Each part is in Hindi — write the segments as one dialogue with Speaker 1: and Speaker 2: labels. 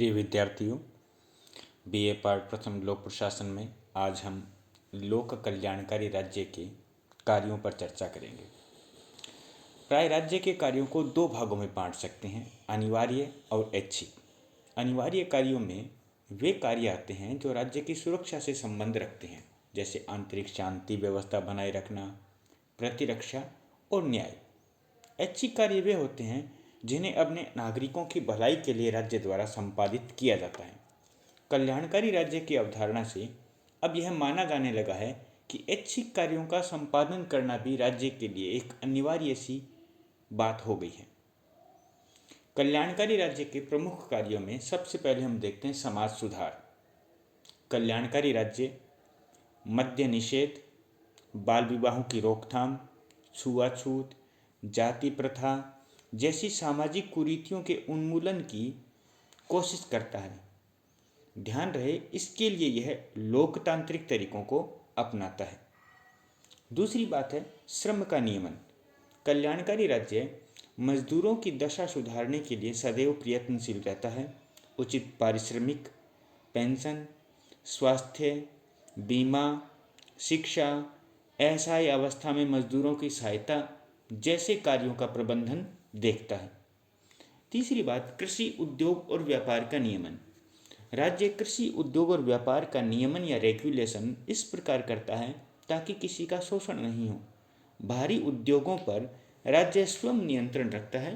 Speaker 1: प्रिय विद्यार्थियों, बीए पार्ट प्रथम लोक प्रशासन में आज हम लोक कल्याणकारी राज्य के कार्यों पर चर्चा करेंगे। प्राय राज्य के कार्यों को दो भागों में बांट सकते हैं, अनिवार्य और ऐच्छिक। अनिवार्य कार्यों में वे कार्य आते हैं जो राज्य की सुरक्षा से संबंध रखते हैं, जैसे आंतरिक शांति व्यवस्था बनाए रखना, प्रतिरक्षा और न्याय। ऐच्छिक कार्य वे होते हैं जिन्हें अपने नागरिकों की भलाई के लिए राज्य द्वारा संपादित किया जाता है। कल्याणकारी राज्य की अवधारणा से अब यह माना जाने लगा है कि ऐच्छिक कार्यों का संपादन करना भी राज्य के लिए एक अनिवार्य सी बात हो गई है। कल्याणकारी राज्य के प्रमुख कार्यों में सबसे पहले हम देखते हैं समाज सुधार। कल्याणकारी राज्य मद्य निषेध, बाल विवाहों की रोकथाम, छुआछूत, जाति प्रथा जैसी सामाजिक कुरीतियों के उन्मूलन की कोशिश करता है। ध्यान रहे, इसके लिए यह लोकतांत्रिक तरीकों को अपनाता है। दूसरी बात है श्रम का नियमन। कल्याणकारी राज्य मजदूरों की दशा सुधारने के लिए सदैव प्रयत्नशील रहता है। उचित पारिश्रमिक, पेंशन, स्वास्थ्य बीमा, शिक्षा, असहाय अवस्था में मजदूरों की सहायता जैसे कार्यों का प्रबंधन देखता है। तीसरी बात कृषि उद्योग और व्यापार का नियमन। राज्य कृषि उद्योग और व्यापार का नियमन या रेगुलेशन इस प्रकार करता है ताकि किसी का शोषण नहीं हो। भारी उद्योगों पर राज्य स्वयं नियंत्रण रखता है।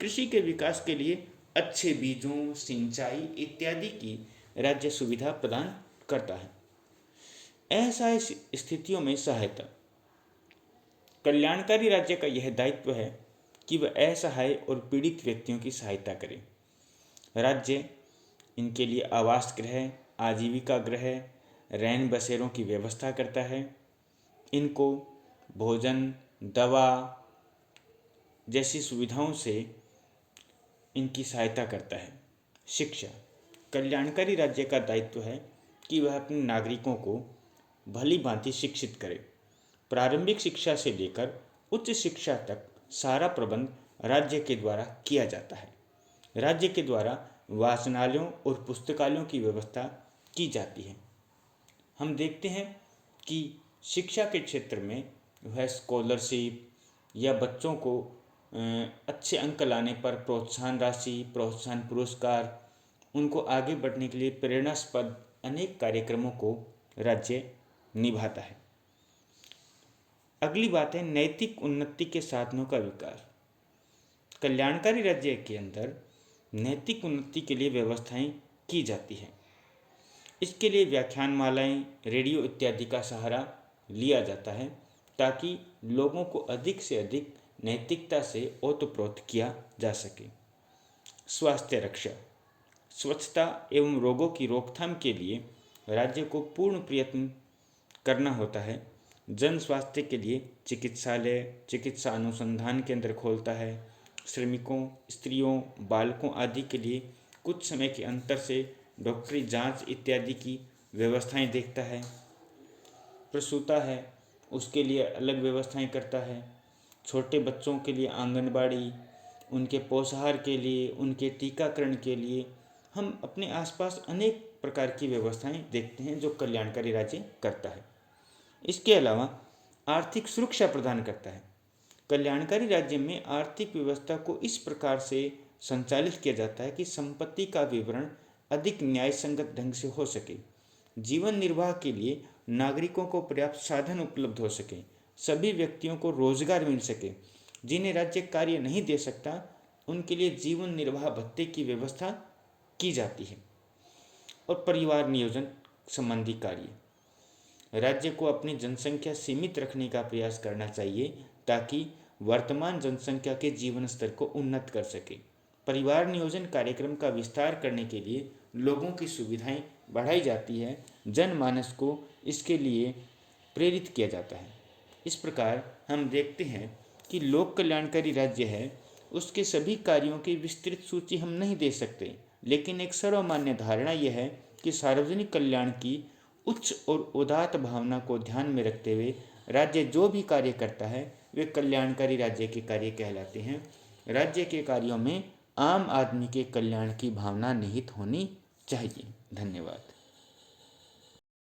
Speaker 1: कृषि के विकास के लिए अच्छे बीजों, सिंचाई इत्यादि की राज्य सुविधा प्रदान करता है। असहाय स्थितियों में सहायता। कल्याणकारी राज्य का यह दायित्व है कि वह असहाय और पीड़ित व्यक्तियों की सहायता करे। राज्य इनके लिए आवास गृह, आजीविका गृह, रैन बसेरों की व्यवस्था करता है। इनको भोजन, दवा जैसी सुविधाओं से इनकी सहायता करता है। शिक्षा। कल्याणकारी राज्य का दायित्व है कि वह अपने नागरिकों को भली भांति शिक्षित करे। प्रारंभिक शिक्षा से लेकर उच्च शिक्षा तक सारा प्रबंध राज्य के द्वारा किया जाता है। राज्य के द्वारा वाचनालयों और पुस्तकालयों की व्यवस्था की जाती है। हम देखते हैं कि शिक्षा के क्षेत्र में वह स्कॉलरशिप या बच्चों को अच्छे अंक लाने पर प्रोत्साहन राशि, प्रोत्साहन पुरस्कार, उनको आगे बढ़ने के लिए प्रेरणास्पद अनेक कार्यक्रमों को राज्य निभाता है। अगली बात है नैतिक उन्नति के साधनों का विकास। कल्याणकारी राज्य के अंदर नैतिक उन्नति के लिए व्यवस्थाएं की जाती हैं। इसके लिए व्याख्यानमालाएं, रेडियो इत्यादि का सहारा लिया जाता है ताकि लोगों को अधिक से अधिक नैतिकता से ओतप्रोत किया जा सके। स्वास्थ्य रक्षा। स्वच्छता एवं रोगों की रोकथाम के लिए राज्य को पूर्ण प्रयत्न करना होता है। जन स्वास्थ्य के लिए चिकित्सालय, चिकित्सा अनुसंधान केंद्र खोलता है। श्रमिकों, स्त्रियों, बालकों आदि के लिए कुछ समय के अंतर से डॉक्टरी जांच इत्यादि की व्यवस्थाएं देखता है। प्रसूता है, उसके लिए अलग व्यवस्थाएं करता है। छोटे बच्चों के लिए आंगनबाड़ी, उनके पोषाहार के लिए, उनके टीकाकरण के लिए हम अपने आसपास अनेक प्रकार की व्यवस्थाएं देखते हैं जो कल्याणकारी राज्य करता है। इसके अलावा आर्थिक सुरक्षा प्रदान करता है। कल्याणकारी राज्य में आर्थिक व्यवस्था को इस प्रकार से संचालित किया जाता है कि संपत्ति का विवरण अधिक न्याय संगत ढंग से हो सके, जीवन निर्वाह के लिए नागरिकों को पर्याप्त साधन उपलब्ध हो सके, सभी व्यक्तियों को रोजगार मिल सके, जिन्हें राज्य कार्य नहीं दे सकता उनके लिए जीवन निर्वाह भत्ते की व्यवस्था की जाती है। और परिवार नियोजन संबंधी कार्य। राज्य को अपनी जनसंख्या सीमित रखने का प्रयास करना चाहिए ताकि वर्तमान जनसंख्या के जीवन स्तर को उन्नत कर सके। परिवार नियोजन कार्यक्रम का विस्तार करने के लिए लोगों की सुविधाएं बढ़ाई जाती है। जनमानस को इसके लिए प्रेरित किया जाता है। इस प्रकार हम देखते हैं कि लोक कल्याणकारी राज्य है, उसके सभी कार्यों की विस्तृत सूची हम नहीं दे सकते, लेकिन एक सर्वमान्य धारणा यह है कि सार्वजनिक कल्याण की उच्च और उदात्त भावना को ध्यान में रखते हुए राज्य जो भी कार्य करता है वे कल्याणकारी राज्य के कार्य कहलाते हैं। राज्य के कार्यों में आम आदमी के कल्याण की भावना निहित होनी चाहिए। धन्यवाद।